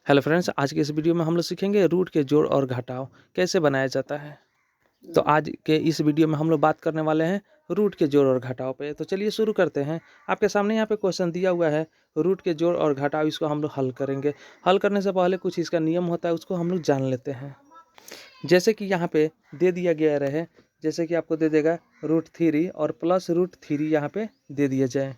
Hello friends, आज के इस वीडियो में हम लोग सीखेंगे रूट के जोड़ और घटाव कैसे बनाया जाता है। तो आज के इस वीडियो में हम लोग बात करने वाले हैं रूट के जोड़ और घटाव पे। तो चलिए शुरू करते हैं। आपके सामने यहाँ पे क्वेश्चन दिया हुआ है रूट के जोड़ और घटाव, इसको हम लोग हल करेंगे। हल करने से पहले कुछ इसका नियम होता है, उसको हम लोग जान लेते हैं। जैसे कि यहाँ पे दे दिया गया रहे, जैसे कि आपको दे देगा √3 और प्लस √3 यहाँ पे दे दिया जाए।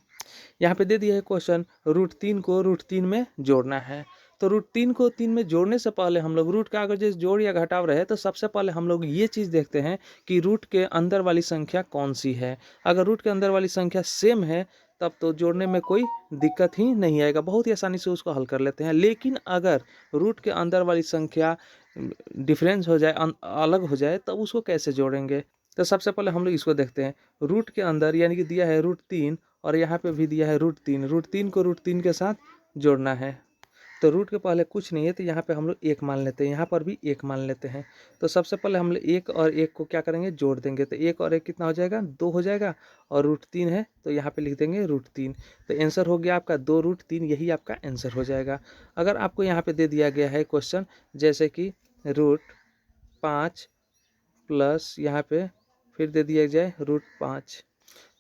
यहाँ पे दे दिया है क्वेश्चन √3 को √3 में जोड़ना है। तो √3 को 3 में जोड़ने से पहले हम लोग रूट का अगर जैसे जोड़ या घटाव रहे तो सबसे पहले हम लोग ये चीज़ देखते हैं कि रूट के अंदर वाली संख्या कौन सी है। अगर रूट के अंदर वाली संख्या सेम है तब तो जोड़ने में कोई दिक्कत ही नहीं आएगा, बहुत ही आसानी से उसको हल कर लेते हैं। लेकिन अगर रूट के अंदर वाली संख्या डिफरेंस हो जाए, अलग हो जाए, तब उसको कैसे जोड़ेंगे। तो सबसे पहले हम लोग इसको देखते हैं। रूट के अंदर यानी कि दिया है √3 और यहाँ पे भी दिया है √3 को √3 के साथ जोड़ना है। तो रूट के पहले कुछ नहीं है तो यहाँ पे हम लोग 1 मान लेते हैं, यहाँ पर भी 1 मान लेते हैं। तो सबसे पहले हम लोग 1 और 1 को क्या करेंगे, जोड़ देंगे। तो 1 और 1 कितना हो जाएगा, 2 हो जाएगा। और √3 है तो यहाँ पे लिख देंगे √3। तो आंसर हो गया आपका 2√3, यही आपका आंसर हो जाएगा। अगर आपको यहाँ पे दे दिया गया है क्वेश्चन जैसे कि √5 प्लस यहाँ पे फिर दे दिया जाए √5,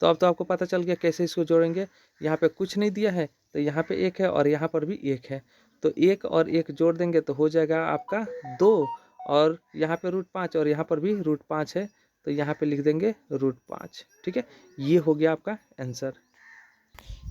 तो अब तो आपको पता चल गया कैसे इसको जोड़ेंगे। यहाँ पे कुछ नहीं दिया है तो यहाँ पे 1 है और यहाँ पर भी 1 है, तो 1 और 1 जोड़ देंगे तो हो जाएगा आपका 2। और यहाँ पे √5 और यहाँ पर भी √5 है तो यहाँ पे लिख देंगे √5। ठीक है, ये हो गया आपका आंसर।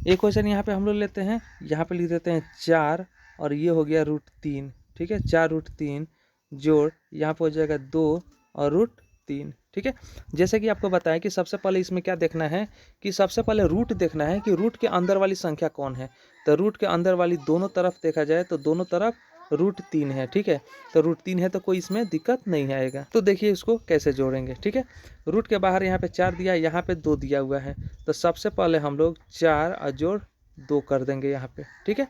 एक क्वेश्चन यहाँ पे हम लोग लेते हैं, यहाँ पे लिख देते हैं 4 और ये हो गया √3। ठीक है, 4√3 जोड़ यहाँ पे हो जाएगा 2 और √3। ठीक है, जैसे कि आपको बताया कि सबसे पहले इसमें क्या देखना है कि सबसे पहले रूट देखना है कि रूट के अंदर वाली संख्या कौन है। तो रूट के अंदर वाली दोनों तरफ देखा जाए तो दोनों तरफ √3 है। ठीक है, तो √3 है तो कोई इसमें दिक्कत नहीं आएगा। तो देखिए इसको कैसे जोड़ेंगे। ठीक है, रूट के बाहर यहाँ पे 4 दिया, यहाँ पे 2 दिया हुआ है। तो सबसे पहले हम लोग 4 और जोड़ 2 कर देंगे यहाँ पे। ठीक है,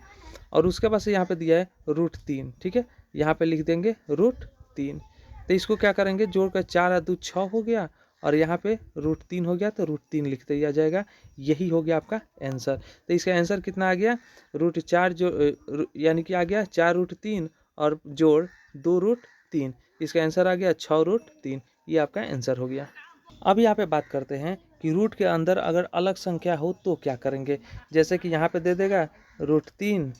और उसके बाद से यहाँ पे दिया है √3। ठीक है, यहाँ पे लिख देंगे √3। तो इसको क्या करेंगे, जोड़ कर 4 और 2 6 हो गया और यहाँ पे √3 हो गया तो √3 लिख दिया जाएगा। यही हो गया आपका आंसर। तो इसका आंसर कितना आ गया, √4 जो यानी कि आ गया 4√3 और जोड़ 2√3। इसका आंसर आ गया 6√3। ये आपका आंसर हो गया। अब यहाँ पे बात करते हैं कि रूट के अंदर अगर अलग संख्या हो तो क्या करेंगे। जैसे कि यहाँ पे दे देगा √3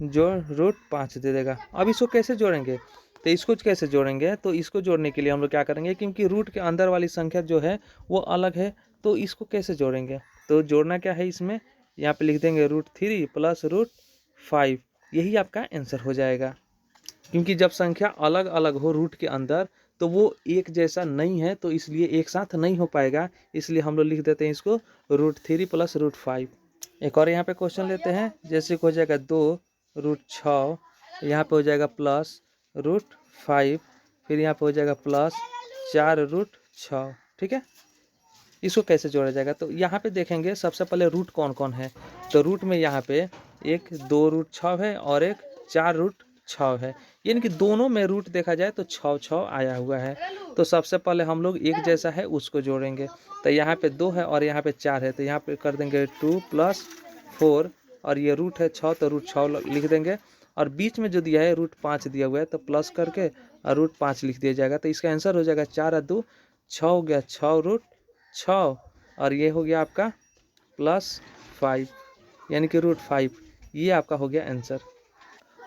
जो √5 दे देगा। अब इसको कैसे जोड़ेंगे, तो इसको कैसे जोड़ेंगे, तो इसको जोड़ने के लिए हम लोग क्या करेंगे, क्योंकि रूट के अंदर वाली संख्या जो है वो अलग है, तो इसको कैसे जोड़ेंगे। तो जोड़ना क्या है इसमें, यहाँ पे लिख देंगे √3 प्लस √5। यही आपका आंसर हो जाएगा। क्योंकि जब संख्या अलग अलग हो रूट के अंदर तो वो एक जैसा नहीं है, तो इसलिए एक साथ नहीं हो पाएगा। इसलिए हम लोग लिख देते हैं इसको √3 प्लस √5। एक और यहाँ पे क्वेश्चन लेते हैं, जैसे कि हो जाएगा 2√6, यहाँ पे हो जाएगा प्लस √5, फिर यहाँ पे हो जाएगा प्लस 4√6। ठीक है, इसको कैसे जोड़ा जाएगा, तो यहाँ पे देखेंगे सबसे पहले रूट कौन कौन है। तो रूट में यहाँ पे एक 2√6 है और एक 4√6 है, यानी कि दोनों में रूट देखा जाए तो 6 आया हुआ है। तो सबसे पहले हम लोग एक जैसा है उसको जोड़ेंगे। तो यहाँ पे 2 है और यहाँ पे 4 है, तो यहाँ पे कर देंगे 2 + 4 और ये रूट है 6 तो √6 लिख देंगे। और बीच में जो दिया है √5 दिया हुआ है तो प्लस करके और √5 लिख दिया जाएगा। तो इसका आंसर हो जाएगा 4 और 2 6 हो गया, 6√6 और ये हो गया आपका +5 यानी कि √5। ये आपका हो गया आंसर।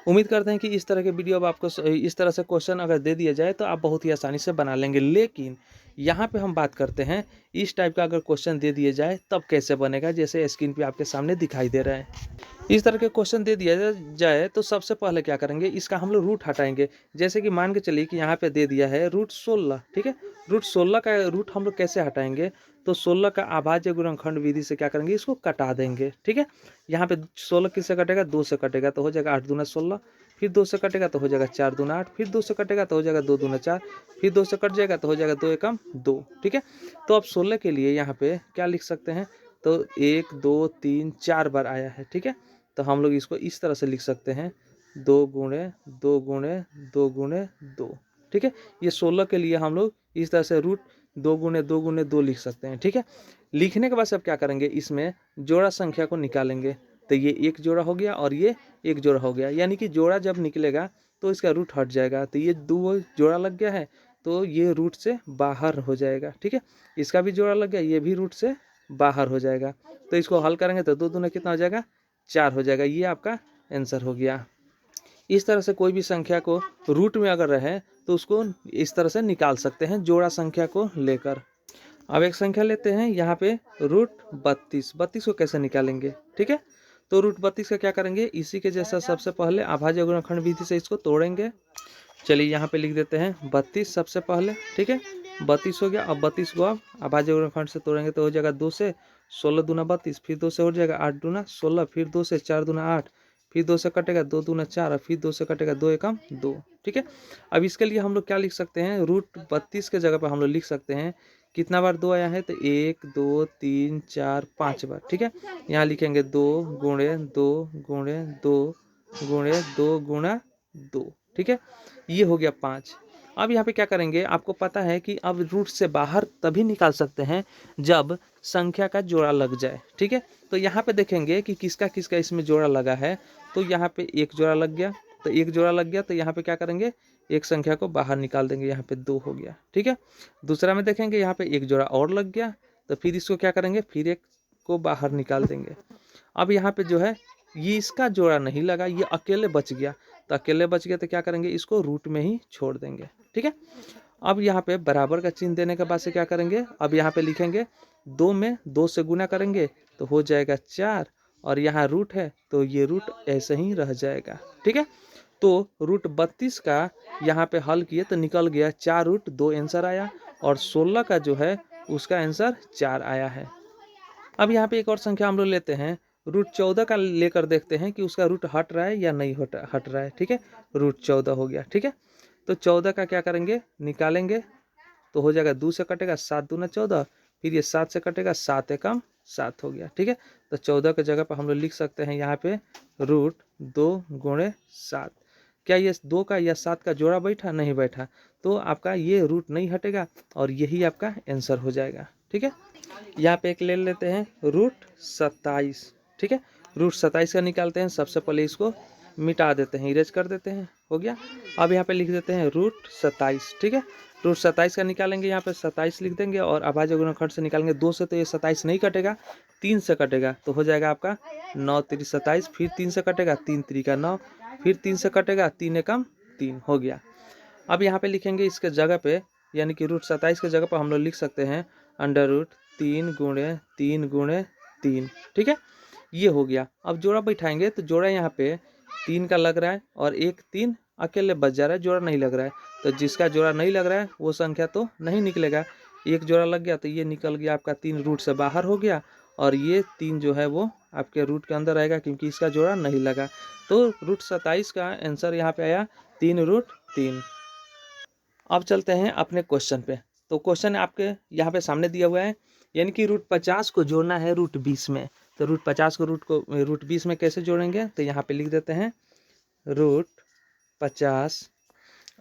उम्मीद करते हैं कि इस तरह के वीडियो अब आपको इस तरह से क्वेश्चन अगर दे दिया जाए तो आप बहुत ही आसानी से बना लेंगे। लेकिन यहाँ पे हम बात करते हैं इस टाइप का अगर क्वेश्चन दे दिए जाए तब कैसे बनेगा, जैसे स्क्रीन पे आपके सामने दिखाई दे रहा है। इस तरह के क्वेश्चन दे दिया जाए तो सबसे पहले क्या करेंगे, इसका हम लोग रूट हटाएंगे। जैसे कि मान के चलिए कि यहाँ पे दे दिया है √16। ठीक है, √16 का रूट हम लोग कैसे हटाएंगे, तो 16 का अभाज्य गुणनखंड विधि से क्या करेंगे, इसको कटा देंगे। ठीक है, यहाँ पे 16 किससे कटेगा, 2 से कटेगा तो हो जाएगा 8 दूना 16, फिर 2 से कटेगा तो हो जाएगा 4 दूना 8, फिर 2 से कटेगा तो हो जाएगा 2 दूना 4, फिर 2 से कट जाएगा तो हो जाएगा 2 एकम 2। ठीक है, तो अब 16 के लिए यहाँ पे क्या लिख सकते हैं, तो 1 2 3 4 बार आया है। ठीक है, तो हम लोग इसको इस तरह से लिख सकते हैं 2 गुणे 2 गुणे 2 गुणे 2। ठीक है, ये 16 के लिए हम लोग इस तरह से रूट 2 गुणे 2 गुणे 2 लिख सकते हैं। ठीक है, लिखने के बाद सब क्या करेंगे, इसमें जोड़ा संख्या को निकालेंगे। तो ये एक जोड़ा हो गया और ये एक जोड़ा हो गया, यानी कि जोड़ा जब निकलेगा तो इसका रूट हट जाएगा। तो ये दो जोड़ा लग गया है तो ये रूट से बाहर हो जाएगा। ठीक है, इसका भी जोड़ा लग गया, ये भी रूट से बाहर हो जाएगा। तो इसको हल करेंगे तो 2 दूना कितना हो जाएगा, 4 हो जाएगा। ये आपका आंसर हो गया। इस तरह से कोई भी संख्या को रूट में अगर रहे तो उसको इस तरह से निकाल सकते हैं जोड़ा संख्या को लेकर। अब एक संख्या लेते हैं यहाँ पे रूट 32। 32 को कैसे निकालेंगे, ठीक है। तो रूट 32 का क्या करेंगे, इसी के जैसा सबसे पहले अभाज्य गुणनखंड विधि से इसको तोड़ेंगे। चलिए यहाँ पे लिख देते हैं 32 सबसे पहले, ठीक है। 32 हो गया। अब 32 को आप अभाज्य गुणनखंड से तोड़ेंगे तो हो जाएगा 2 से 16 दूना 32, फिर 2 से हो जाएगा 8 दूना 16, फिर 2 से 4 दूना 8, फिर 2 से कटेगा 2 दूना 4, फिर 2 से कटेगा 2 एकम 2। ठीक है, अब इसके लिए हम लोग क्या लिख सकते हैं, रूट 32 के जगह पर हम लोग लिख सकते हैं कितना बार 2 आया है, तो 1 2 3 4 5 बार। ठीक है, यहाँ लिखेंगे 2 गुणे 2 गुणे 2 गुणे 2 गुणा 2। ठीक है, ये हो गया 5। अब यहाँ पे क्या करेंगे, आपको पता है कि अब रूट से बाहर तभी निकाल सकते हैं जब संख्या का जोड़ा लग जाए। ठीक है, तो यहाँ पे देखेंगे कि किसका किसका इसमें जोड़ा लगा है। तो यहाँ पे एक जोड़ा लग गया, तो एक जोड़ा लग गया तो यहाँ पे क्या करेंगे, एक संख्या को बाहर निकाल देंगे, यहाँ पे 2 हो गया। ठीक है, दूसरा में देखेंगे यहाँ पे एक जोड़ा और लग गया, तो फिर इसको क्या करेंगे, फिर एक को बाहर निकाल देंगे। अब यहाँ पे जो है ये इसका जोड़ा नहीं लगा, ये अकेले बच गया, तो अकेले बच गया तो क्या करेंगे, इसको रूट में ही छोड़ देंगे। ठीक है, अब यहाँ पे बराबर का चिन्ह देने के बाद से क्या करेंगे, अब यहाँ पे लिखेंगे 2 में 2 से गुना करेंगे तो हो जाएगा 4, और यहाँ रूट है तो ये रूट ऐसे ही रह जाएगा। ठीक है, तो रूट 32 का यहाँ पे हल किए तो निकल गया 4 रूट 2 आंसर आया, और 16 का जो है उसका आंसर 4 आया है। अब यहाँ पे एक और संख्या हम लोग लेते हैं, रूट 14 का लेकर देखते हैं कि उसका रूट हट रहा है या नहीं हट रहा है। ठीक है, रूट 14 हो गया। ठीक है, तो 14 का क्या करेंगे, निकालेंगे तो हो जाएगा 2 से कटेगा 7 दूना 14, फिर ये 7 से कटेगा 7 एकम 7 हो गया। ठीक है, तो 14 के जगह पर हम लोग लिख सकते हैं यहाँ पे रूट 2 गुणे 7। क्या ये 2 का या 7 का जोड़ा बैठा, नहीं बैठा, तो आपका ये रूट नहीं हटेगा और यही आपका आंसर हो जाएगा। ठीक है, यहाँ पे एक ले लेते हैं रूट 27। ठीक है, रूट 27 का निकालते हैं, सबसे पहले इसको मिटा देते हैं, इरेज कर देते हैं, हो गया। अब यहाँ पे लिख देते हैं रूट 27। ठीक है, रूट 27 का निकालेंगे, यहाँ पे 27 लिख देंगे, और अभाज्य गुणनखंड से निकालेंगे 2 से तो ये 27 नहीं कटेगा, 3 से कटेगा तो हो जाएगा आपका 9 3 27, फिर 3 से कटेगा 3 3 का 9, फिर 3 से कटेगा 3 एकम 3 हो गया। अब यहाँ पे लिखेंगे इसके जगह पे, यानी कि रूट 27 के जगह पर हम लोग लिख सकते हैं अंडर रूट 3 गुणे 3 गुणे 3। ठीक है, ये हो गया। अब जोड़ा बैठाएंगे तो जोड़ा यहाँ पे 3 का लग रहा है और एक 3 अकेले बच जा रहा है, जोड़ा नहीं लग रहा है। तो जिसका जोड़ा नहीं लग रहा है वो संख्या तो नहीं निकलेगा। एक जोड़ा लग गया तो ये निकल गया आपका 3 रूट से बाहर हो गया, और ये 3 जो है वो आपके रूट के अंदर रहेगा क्योंकि इसका जोड़ा नहीं लगा। तो रूट 27 का आंसर यहाँ पे आया 3 रूट 3। अब चलते हैं अपने क्वेश्चन पे। तो क्वेश्चन आपके यहाँ पे सामने दिया हुआ है, यानी कि रूट 50 को जोड़ना है रूट 20 में। तो रूट 50 को रूट 20 में कैसे जोड़ेंगे, तो यहाँ पे लिख देते हैं रूट 50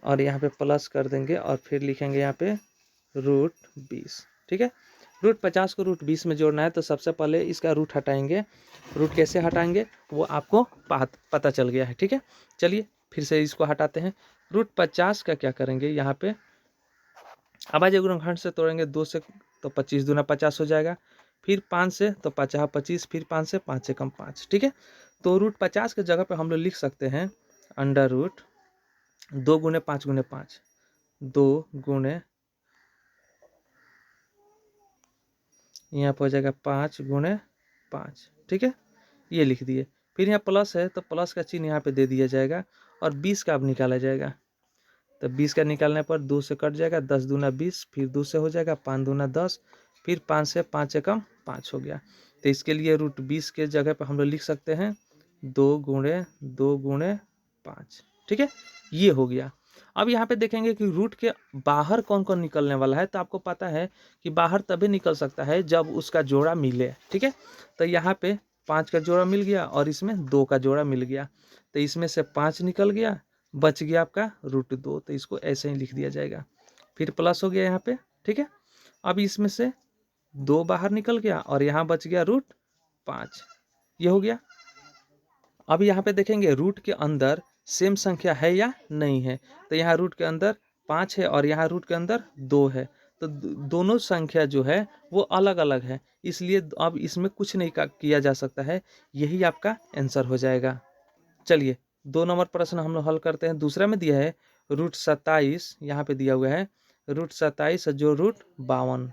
और यहाँ पे प्लस कर देंगे और फिर लिखेंगे यहाँ पे रूट 20। ठीक है, रूट 50 को रूट 20 में जोड़ना है तो सबसे पहले इसका रूट हटाएंगे। रूट कैसे हटाएंगे वो आपको पता चल गया है। ठीक है, चलिए फिर से इसको हटाते हैं। रूट 50 का क्या करेंगे, यहाँ पे अभाज्य गुणनखंड से तोड़ेंगे, 2 से तो 25 दूना 50 हो जाएगा, फिर 5 से तो 50 25, फिर 5 से 5 एकम 5। ठीक है, तो रूट 50 के जगह पे हम लोग लिख सकते हैं अंडर रूट 2 गुणे 5 गुणे 5, 2 गुणे यहाँ पर हो जाएगा 5 गुणे 5। ठीक है, ये लिख दिए। फिर यहाँ प्लस है तो प्लस का चिन्ह यहाँ पे दे दिया जाएगा, और 20 का अब निकाला जाएगा। तो 20 का निकालने पर 2 से कट जाएगा, 10 दूना 20, फिर 2 से हो जाएगा 5 दूना 10, फिर 5 से 5 एकम 5 हो गया। तो इसके लिए रूट 20 के जगह पर हम लोग लिख सकते हैं 2 गुणे 2 गुणे 5। ठीक है, ये हो गया। अब यहाँ पे देखेंगे कि रूट के बाहर कौन कौन निकलने वाला है, तो आपको पता है कि बाहर तभी निकल सकता है जब उसका जोड़ा मिले। ठीक है, तो यहाँ पे 5 का जोड़ा मिल गया और इसमें 2 का जोड़ा मिल गया, तो इसमें से 5 निकल गया, बच गया आपका रूट 2, तो इसको ऐसे ही लिख दिया जाएगा। फिर प्लस हो गया यहाँ पे। ठीक है, अब इसमें से 2 बाहर निकल गया और यहाँ बच गया रूट 5, ये हो गया। अब यहाँ पे देखेंगे रूट के अंदर सेम संख्या है या नहीं है। तो यहाँ रूट के अंदर 5 है और यहाँ रूट के अंदर 2 है। तो दोनों संख्या जो है वो अलग अलग है, इसलिए अब इसमें कुछ नहीं किया जा सकता है, यही आपका आंसर हो जाएगा। चलिए 2 नंबर प्रश्न हम लोग हल करते हैं। दूसरा में दिया है रूट 27, यहाँ पे दिया हुआ है रूट 27 जो रूट 52।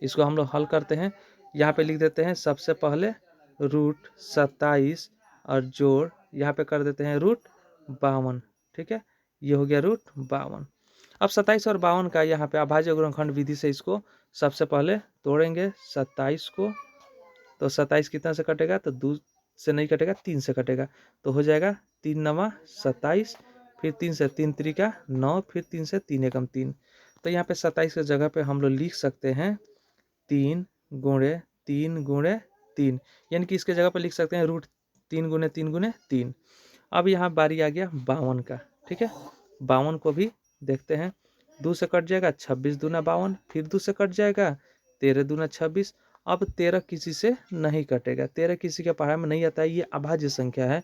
इसको हम लोग हल करते हैं। यहाँ पे लिख देते हैं सबसे पहले रूट 27 और जोड़ यहाँ पे कर देते हैं रूट 52। ठीक है, ये हो गया रूट 52। अब 27 और 52 का यहाँ पे अभाज्य गुणनखंड विधि से इसको सबसे पहले तोड़ेंगे 27 को। तो 27 कितना से कटेगा, तो 2 से नहीं कटेगा, 3 से कटेगा। तो हो जाएगा 3 नवा 27, फिर 3 से 3 त्रिका 9, फिर 3 से 3 एकम 3। तो यहाँ पे 27 की जगह पे हम लोग लिख सकते हैं 3 गुणे 3 गुणे 3, यानी कि इसके जगह पर लिख सकते हैं रूट 3 गुणे 3 गुणे 3। अब यहाँ बारी आ गया 52 का। ठीक है, 52 को भी देखते हैं। 2 से कट जाएगा 26 दूना 52, फिर 2 से कट जाएगा 13 दूना 26। अब 13 किसी से नहीं कटेगा, 13 किसी के पढ़ाई में नहीं आता है, ये अभाज्य संख्या है।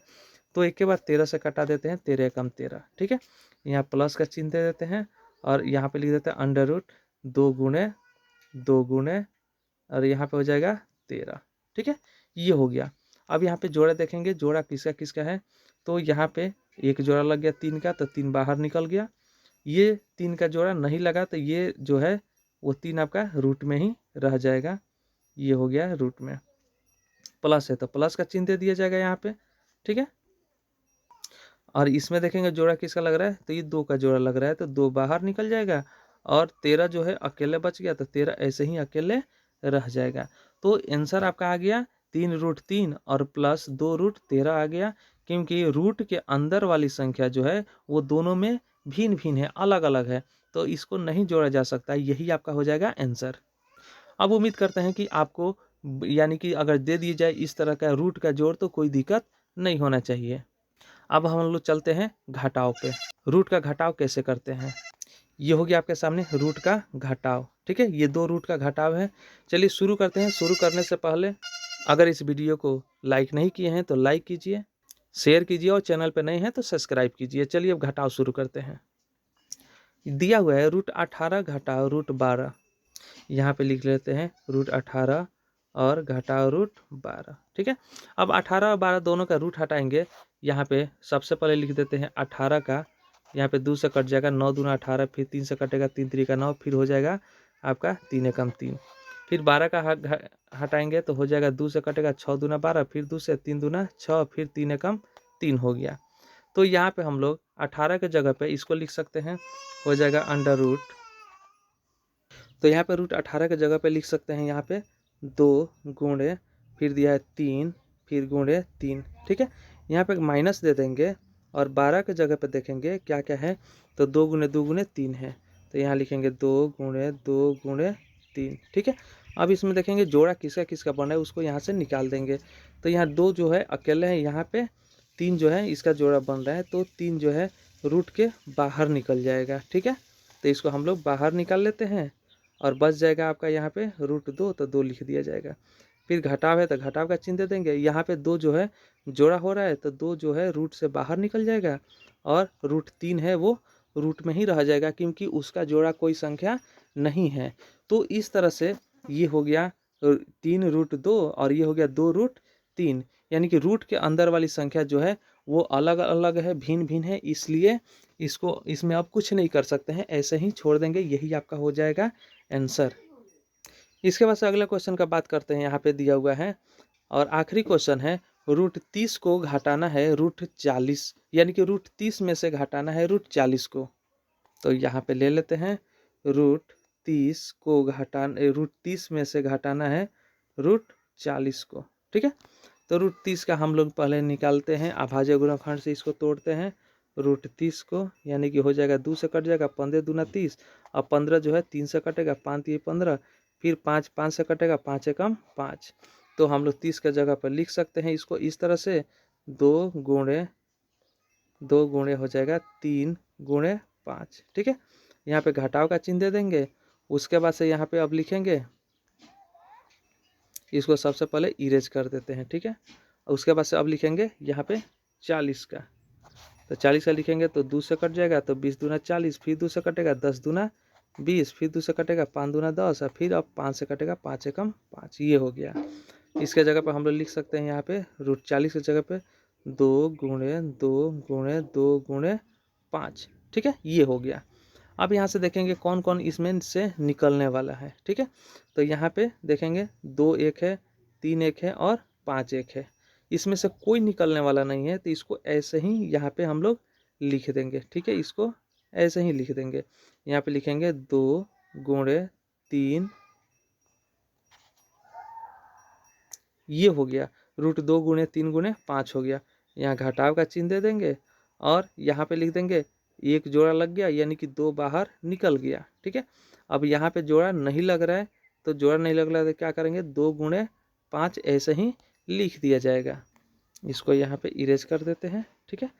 तो एक के बाद 13 से कटा देते हैं, 13 एकम 13। ठीक है, यहाँ प्लस का चिन्ह दे देते हैं और यहाँ पे लिख देते हैं अंडर रूट 2 गुणे 2 गुणे और यहाँ पे हो जाएगा 13। ठीक है, ये हो गया। अब यहाँ पे जोड़ा देखेंगे, जोड़ा किसका किसका है। तो यहाँ पे एक जोड़ा लग गया 3 का, तो 3 बाहर निकल गया। ये 3 का जोड़ा नहीं लगा, तो ये जो है वो 3 आपका रूट में ही रह जाएगा। ये हो गया रूट में। प्लस है तो प्लस का चिन्ह दे दिया जाएगा यहाँ पे। ठीक है, और इसमें देखेंगे जोड़ा किसका लग रहा है, तो ये 2 का जोड़ा लग रहा है, तो 2 बाहर निकल जाएगा और 13 जो है अकेले बच गया, तो 13 ऐसे ही अकेले रह जाएगा। तो आंसर आपका आ गया 3 रूट 3 और प्लस 2 रूट 13 आ गया, क्योंकि रूट के अंदर वाली संख्या जो है वो दोनों में भिन्न भिन्न है, अलग अलग है, तो इसको नहीं जोड़ा जा सकता। यही आपका हो जाएगा आंसर। अब उम्मीद करते हैं कि आपको यानी कि अगर दे दिए जाए इस तरह का रूट का जोड़ तो कोई दिक्कत नहीं होना चाहिए। अब हम लोग चलते हैं घटाव पे। रूट का घटाव कैसे करते हैं, ये हो गया आपके सामने रूट का घटाव। ठीक है, ये 2 रूट का घटाव है। चलिए शुरू करते हैं। शुरू करने से पहले अगर इस वीडियो को लाइक नहीं किए हैं तो लाइक कीजिए, शेयर कीजिए और चैनल पे नए हैं तो सब्सक्राइब कीजिए। चलिए अब घटाव शुरू करते हैं। दिया हुआ है रूट 18 घटाव रूट 12। यहाँ पे लिख लेते हैं रूट 18 और घटाव रूट 12। ठीक है, अब 18 और 12 दोनों का रूट हटाएंगे। यहाँ पे सबसे पहले लिख देते हैं 18 का, यहाँ पे 2 से कट जाएगा 9 दूना 18, फिर 3 से कटेगा 3 त्रिका 9, फिर हो जाएगा आपका 3 एकम 3। फिर 12 का हटाएंगे तो हो जाएगा 2 से कटेगा 6 दूना 12, फिर 2 से 3 दूना 6, फिर 3 एकम 3 हो गया। तो यहाँ पे हम लोग 18 के जगह पे इसको लिख सकते हैं, हो जाएगा अंडर रूट। तो यहाँ पे रूट 18 के जगह पे लिख सकते हैं यहाँ पे 2 गुणे फिर दिया है 3 फिर गुणे 3। ठीक है, यहाँ पे माइनस दे देंगे और 12 के जगह पे देखेंगे क्या क्या है, तो 2 गुणे 3 है, तो यहाँ लिखेंगे 2 गुणे 3। ठीक है, अब इसमें देखेंगे जोड़ा किसका किसका बना है उसको यहाँ से निकाल देंगे। तो यहाँ 2 जो है अकेले हैं, यहाँ पे 3 जो है इसका जोड़ा बन रहा है, तो 3 जो है रूट के बाहर निकल जाएगा। ठीक है, तो इसको हम लोग बाहर निकाल लेते हैं और बच जाएगा आपका यहाँ पे रूट 2, तो 2 लिख दिया जाएगा। फिर घटाव है तो घटाव का चिन्ह दे देंगे। यहाँ पे 2 जो है जोड़ा हो रहा है, तो 2 जो है रूट से बाहर निकल जाएगा और रूट 3 है वो रूट में ही रह जाएगा, क्योंकि उसका जोड़ा कोई संख्या नहीं है। तो इस तरह से ये हो गया 3 रूट 2 और ये हो गया 2 रूट 3, यानी कि रूट के अंदर वाली संख्या जो है वो अलग अलग है, भिन्न भिन्न है, इसलिए इसको इसमें आप कुछ नहीं कर सकते हैं, ऐसे ही छोड़ देंगे, यही आपका हो जाएगा आंसर। इसके बाद से अगले क्वेश्चन का बात करते हैं। यहाँ पे दिया हुआ है और आखिरी क्वेश्चन है रूट 30 को घटाना है रूट 40, यानी कि रूट 30 में से घटाना है रूट 40 को। तो यहाँ पे ले लेते हैं रूट 30 को रूट 30 में से घटाना है रूट 40 को। ठीक है, तो रूट 30 का हम लोग पहले निकालते हैं, अभाज्य गुणनखंड से इसको तोड़ते हैं रूट 30 को, यानी कि हो जाएगा 2 से कट जाएगा 15 दूना 30 और 15 जो है 3 से कटेगा 5 ये 15, फिर 5 से कटेगा 5 एकम 5। तो हम लोग 30 के जगह पर लिख सकते हैं इसको इस तरह से 2 गुणे हो जाएगा 3 गुणे 5। ठीक है, यहाँ पे घटाव का चिन्ह दे देंगे। उसके बाद से यहाँ पे अब लिखेंगे, इसको सबसे पहले इरेज कर देते हैं। ठीक है, उसके बाद से अब लिखेंगे यहाँ पे 40 का, तो 40 का लिखेंगे तो 2 से कट जाएगा, तो 20 दूना 40, फिर 2 से कटेगा 10 दूना 20, फिर 2 से कटेगा 5 दूना 10, और फिर अब 5 से कटेगा 5 एकम 5। ये हो गया। इसके जगह पर हम लोग लिख सकते हैं यहाँ पे √40 की जगह पे 2 गुणे 2 गुणे 2 गुणे 5। ठीक है, ये हो गया। अब यहाँ से देखेंगे कौन कौन इसमें से निकलने वाला है। ठीक है, तो यहाँ पे देखेंगे 2 एक है, 3 एक है और 5 एक है। इसमें से कोई निकलने वाला नहीं है, तो इसको ऐसे ही यहाँ पे हम लोग लिख देंगे। ठीक है, इसको ऐसे ही लिख देंगे। यहाँ पे लिखेंगे 2 गुणे 3, ये हो गया। √2 गुणे 3 गुणे 5 हो गया। यहाँ घटाव का चिन्ह दे देंगे और यहाँ पे लिख देंगे एक जोड़ा लग गया, यानी कि 2 बाहर निकल गया। ठीक है, अब यहाँ पे जोड़ा नहीं लग रहा है, तो जोड़ा नहीं लग रहा है तो क्या करेंगे 2 गुणे 5 ऐसे ही लिख दिया जाएगा। इसको यहाँ पे इरेज कर देते हैं। ठीक है,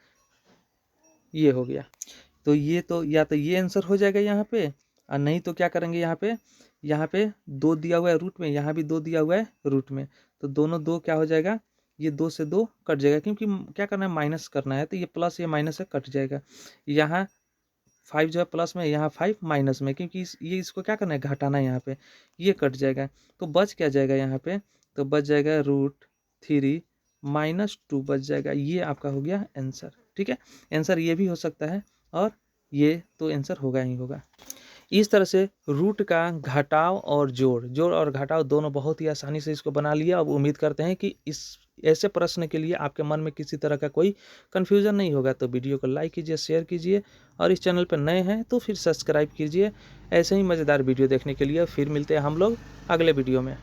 ये हो गया। तो ये तो या तो ये आंसर हो जाएगा यहाँ पे, और नहीं तो क्या करेंगे यहाँ पे 2 दिया हुआ है रूट में, यहाँ भी 2 दिया हुआ है रूट में, तो दोनों 2 क्या हो जाएगा, ये 2 से 2 कट जाएगा, क्योंकि क्या करना है माइनस करना है, तो ये प्लस ये माइनस है कट जाएगा। यहाँ 5 जो है प्लस में, यहाँ 5 माइनस में, क्योंकि ये इसको क्या करना है घटाना है, यहाँ पे ये कट जाएगा। तो बच क्या जाएगा यहाँ पे, तो बच जाएगा √3 -2 बच जाएगा। ये आपका हो गया आंसर। ठीक है, आंसर ये भी हो सकता है और ये तो आंसर होगा ही होगा। इस तरह से रूट का घटाव और जोड़ और घटाव दोनों बहुत ही आसानी से इसको बना लिया। अब उम्मीद करते हैं कि इस ऐसे प्रश्न के लिए आपके मन में किसी तरह का कोई कन्फ्यूज़न नहीं होगा। तो वीडियो को लाइक कीजिए, शेयर कीजिए, और इस चैनल पर नए हैं तो फिर सब्सक्राइब कीजिए। ऐसे ही मज़ेदार वीडियो देखने के लिए फिर मिलते हैं हम लोग अगले वीडियो में।